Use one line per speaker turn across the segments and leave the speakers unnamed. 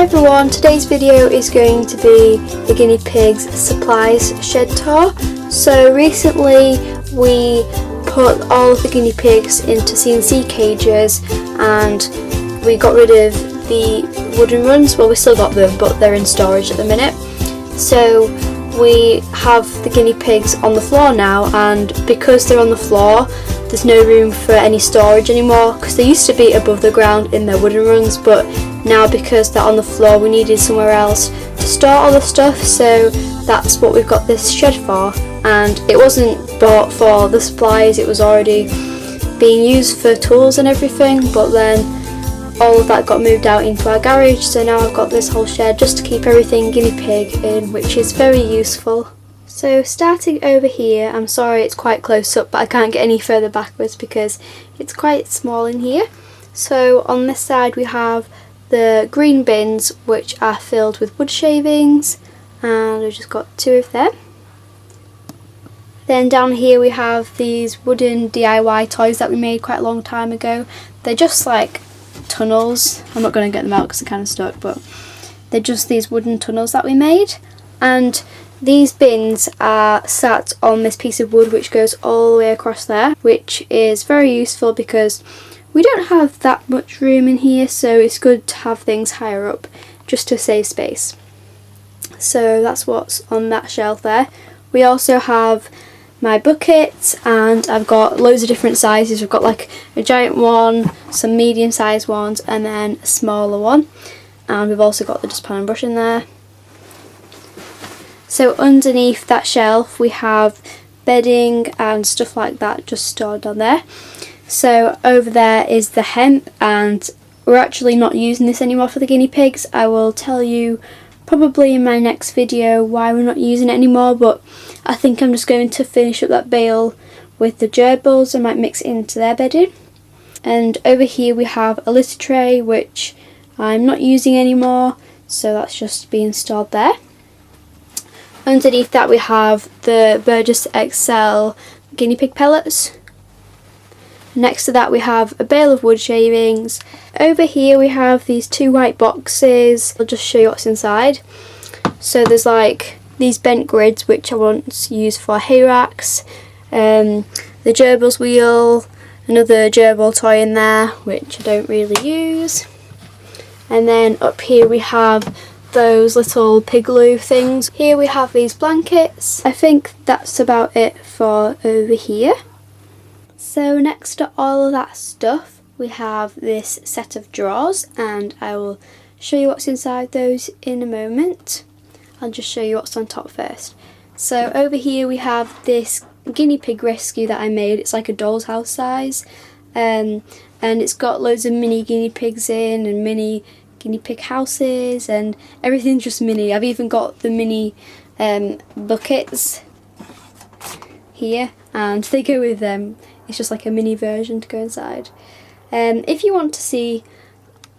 Hi everyone, today's video is going to be the guinea pigs supplies shed tour. So recently we put all of the guinea pigs into CNC cages and we got rid of the wooden ones. Well, we still got them, but they're in storage at the minute. So we have the guinea pigs on the floor now, and because they're on the floor there's no room for any storage anymore, because they used to be above the ground in their wooden runs, but now because they're on the floor we needed somewhere else to store all the stuff, so that's what we've got this shed for. And it wasn't bought for the supplies, it was already being used for tools and everything, but then all of that got moved out into our garage, so now I've got this whole shed just to keep everything guinea pig in, which is very useful. So starting over here, I'm sorry it's quite close up, but I can't get any further backwards because it's quite small in here. So on this side we have the green bins, which are filled with wood shavings, and we've just got 2 of them. Then down here we have these wooden DIY toys that we made quite a long time ago. They're just like tunnels. I'm not going to get them out because they're kind of stuck, but they're just these wooden tunnels that we made. And these bins are sat on this piece of wood which goes all the way across there, which is very useful because we don't have that much room in here, so it's good to have things higher up just to save space. So that's what's on that shelf there. We also have my buckets, and I've got loads of different sizes. We've got like a giant one, some medium sized ones, and then a smaller one. And we've also got the dustpan and brush in there. So underneath that shelf we have bedding and stuff like that just stored on there. So over there is the hemp, and we're actually not using this anymore for the guinea pigs. I will tell you probably in my next video why we're not using it anymore, but I think I'm just going to finish up that bale with the gerbils. I might mix it into their bedding. And over here we have a litter tray which I'm not using anymore, so that's just being stored there. Underneath that we have the Burgess XL guinea pig pellets. Next to that we have a bale of wood shavings. Over here we have these 2 white boxes. I'll just show you what's inside. So there's like these bent grids which I once used for hay racks, the gerbils wheel, another gerbil toy in there which I don't really use, and then up here we have those little pigloo things. Here we have these blankets. I think that's about it for over here. So next to all of that stuff we have this set of drawers, and I will show you what's inside those in a moment. I'll just show you what's on top first. So over here we have this guinea pig rescue that I made. It's like a doll's house size, and it's got loads of mini guinea pigs in and mini guinea pig houses, and everything's just mini. I've even got the mini buckets here, and they go with them. It's just like a mini version to go inside. If you want to see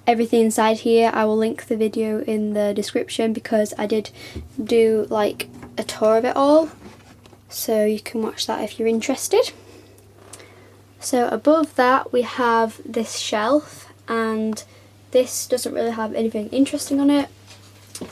everything inside here, I will link the video in the description because I did do like a tour of it all, so you can watch that if you're interested. So above that we have this shelf, and this doesn't really have anything interesting on it.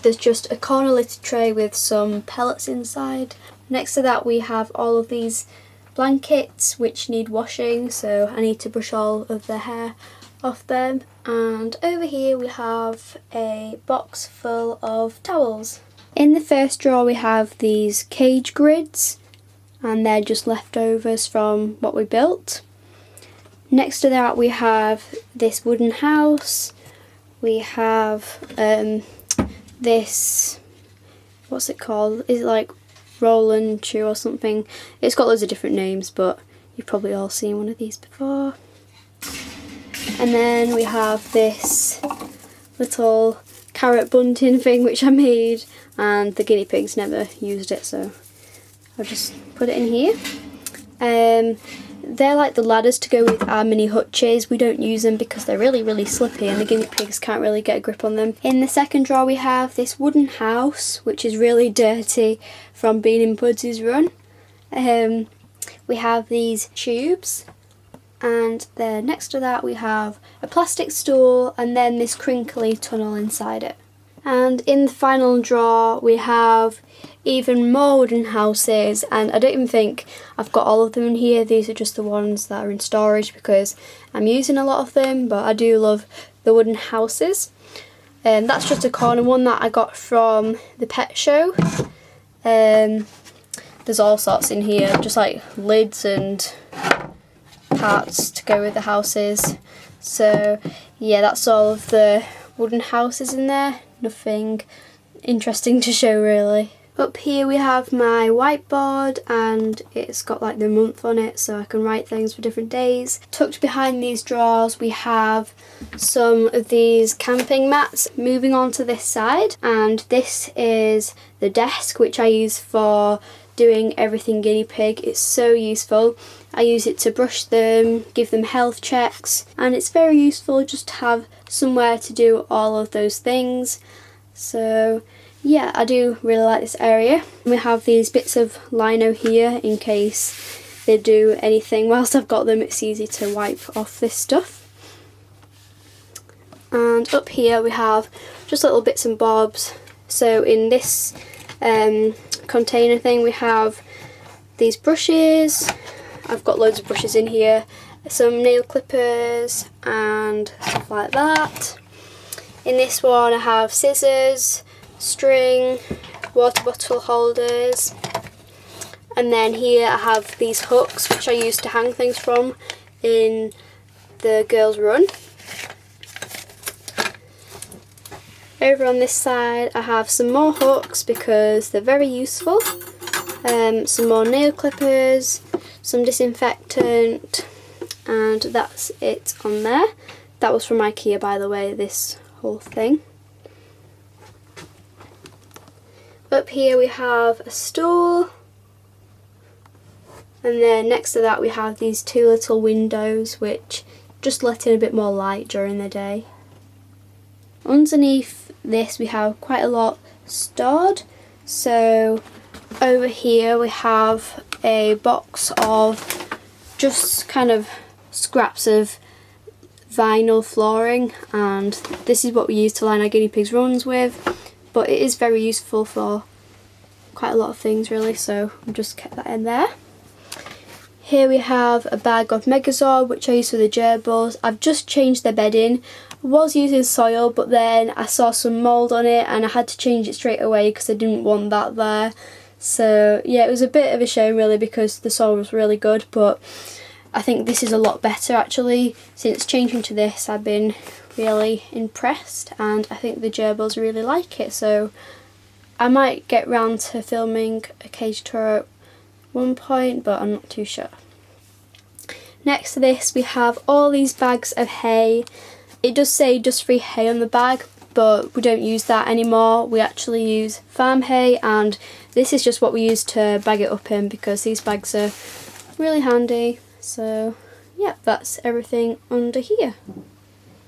There's just a corner litter tray with some pellets inside. Next to that we have all of these blankets which need washing, so I need to brush all of the hair off them. And over here we have a box full of towels. In the first drawer we have these cage grids, and they're just leftovers from what we built. Next to that we have this wooden house. We have this, what's it called? Is it like Roland Shoe or something? It's got loads of different names, but you've probably all seen one of these before. And then we have this little carrot bunting thing which I made, and the guinea pigs never used it, so I'll just put it in here. They're like the ladders to go with our mini hutches. We don't use them because they're really slippy and the guinea pigs can't really get a grip on them. In the second drawer we have this wooden house which is really dirty from being in Budsy's run. We have these tubes, and then next to that we have a plastic stool and then this crinkly tunnel inside it. And in the final drawer we have even more wooden houses, and I don't even think I've got all of them in here. These are just the ones that are in storage because I'm using a lot of them, but I do love the wooden houses. That's just a corner one that I got from the pet show. There's all sorts in here, just like lids and parts to go with the houses. So yeah, that's all of the wooden houses in there. Nothing interesting to show really. Up here we have my whiteboard, and it's got like the month on it so I can write things for different days. Tucked behind these drawers we have some of these camping mats. Moving on to this side, and this is the desk which I use for doing everything guinea pig. It's so useful. I use it to brush them, give them health checks, and it's very useful just to have somewhere to do all of those things. So yeah, I do really like this area. We have these bits of lino here in case they do anything. Whilst I've got them, it's easy to wipe off this stuff. And up here we have just little bits and bobs. So in this container thing we have these brushes. I've got loads of brushes in here, some nail clippers and stuff like that. In this one I have scissors, string, water bottle holders, and then here I have these hooks which I use to hang things from in the girls' run. Over on this side I have some more hooks because they're very useful, some more nail clippers, some disinfectant, and that's it on there. That was from IKEA, by the way, this whole thing. Up here we have a stool, and then next to that we have these two little windows which just let in a bit more light during the day. Underneath this we have quite a lot stored. So over here we have a box of just kind of scraps of vinyl flooring, and this is what we use to line our guinea pigs' runs with. But it is very useful for quite a lot of things really, so I've just kept that in there. Here we have a bag of Megazord which I use for the gerbils. I've just changed their bedding. I was using soil, but then I saw some mould on it and I had to change it straight away because I didn't want that there. So yeah, it was a bit of a shame really because the soil was really good, but I think this is a lot better actually. Since changing to this I've been really impressed, and I think the gerbils really like it, so I might get round to filming a cage tour at one point, but I'm not too sure. Next to this we have all these bags of hay. It does say dust free hay on the bag, but we don't use that anymore. We actually use farm hay, and this is just what we use to bag it up in because these bags are really handy. So yeah, that's everything under here.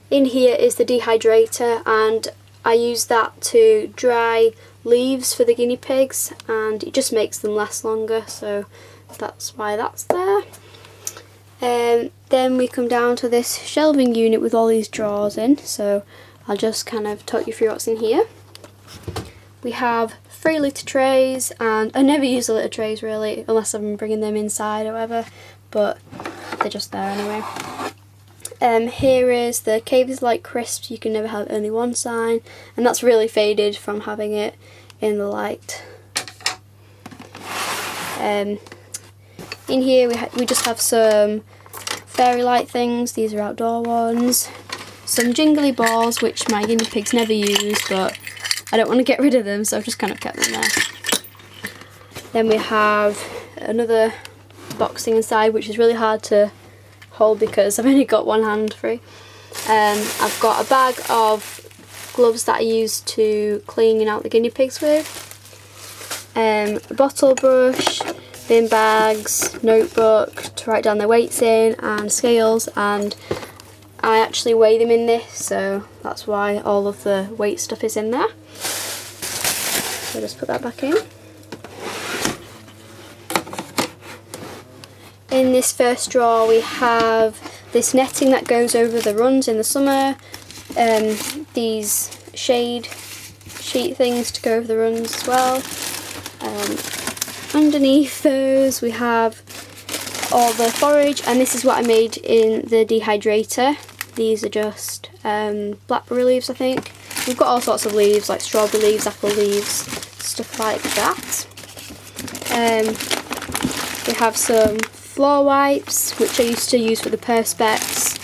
In here is the dehydrator, and I use that to dry leaves for the guinea pigs, and it just makes them last longer, so that's why that's there. Then we come down to this shelving unit with all these drawers in, so I'll just kind of talk you through what's in here. We have 3 litre trays, and I never use the litre trays really unless I'm bringing them inside or whatever, but they're just there anyway. Here is the Cave is Like Crisps, you can never have only one sign, and that's really faded from having it in the light. In here we just have some fairy light things. These are outdoor ones. Some jingly balls which my guinea pigs never use, but I don't want to get rid of them, so I've just kind of kept them there. Then we have another box thing inside which is really hard to hold because I've only got one hand free. I've got a bag of gloves that I use to clean out the guinea pigs with, a bottle brush, bin bags, notebook to write down their weights in, and scales, and I actually weigh them in this, so that's why all of the weight stuff is in there. So just put that back in. In this first drawer we have this netting that goes over the runs in the summer, these shade sheet things to go over the runs as well. Underneath those we have all the forage, and this is what I made in the dehydrator. These are just blackberry leaves, I think. We've got all sorts of leaves like strawberry leaves, apple leaves, stuff like that. We have some floor wipes, which I used to use for the perspex,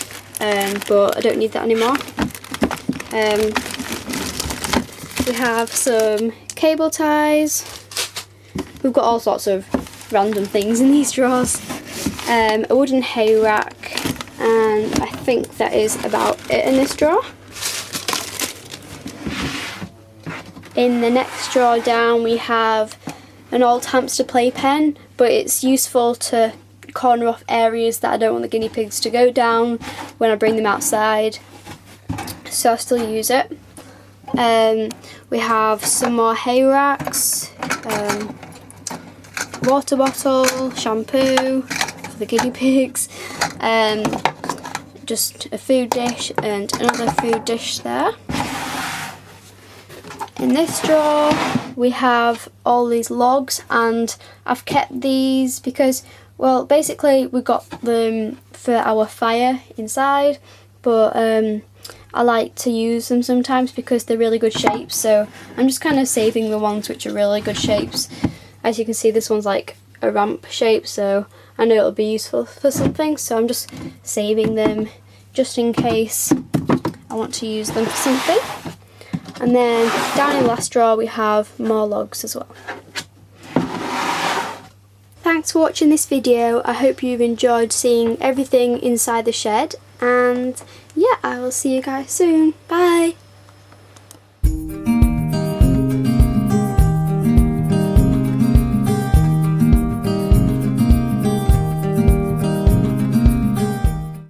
but I don't need that anymore. We have some cable ties. We've got all sorts of random things in these drawers. A wooden hay rack, and I think that is about it in this drawer. In the next drawer down we have an old hamster playpen, but it's useful to corner off areas that I don't want the guinea pigs to go down when I bring them outside, so I still use it. We have some more hay racks, water bottle, shampoo for the guinea pigs, just a food dish and another food dish there. In this drawer we have all these logs, and I've kept these because, well, basically we got them for our fire inside, but I like to use them sometimes because they're really good shapes, so I'm just kind of saving the ones which are really good shapes. As you can see, this one's like a ramp shape, so I know it'll be useful for something, so I'm just saving them just in case I want to use them for something. And then down in the last drawer we have more logs as well. Thanks for watching this video. I hope you've enjoyed seeing everything inside the shed, and yeah, I will see you guys soon. Bye!